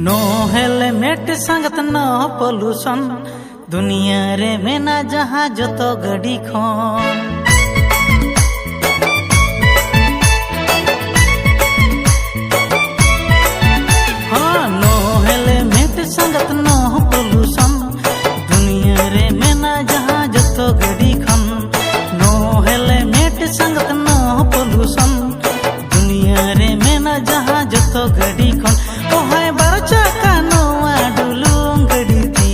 No helmet संगत no pollution दुनिया रे मेना जहाँ जतो गड़ी खन हाँ नो हेलमेट संगत नो पॉल्यूशन दुनिया रे मेना जहाँ जतो गड़ी खन नो हेलमेट संगत नो पॉल्यूशन दुनिया रे मेना जहाँ जतो गड़ी खन ओहाय बार चाका नोआ डुलुंग गड़ी थी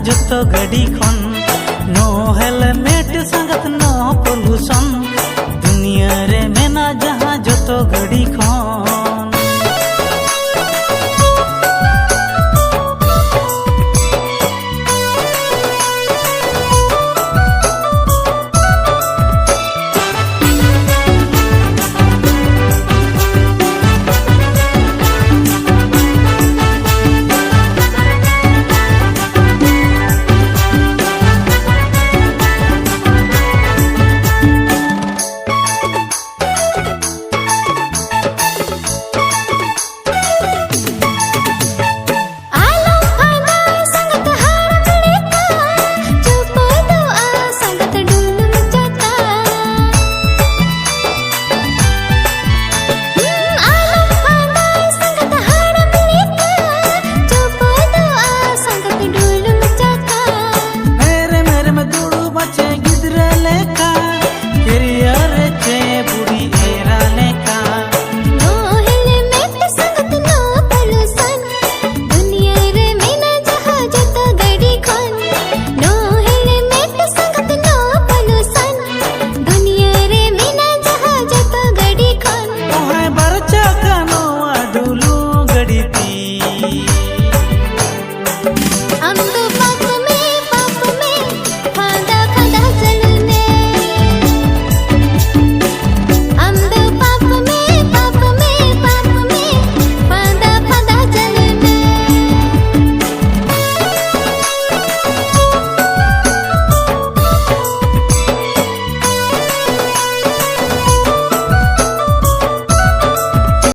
जतो गड़ी खन नो हेलमेट संगत नो पॉल्यूशन दुनिया रे मेना जहाँ जतो गड़ी खन।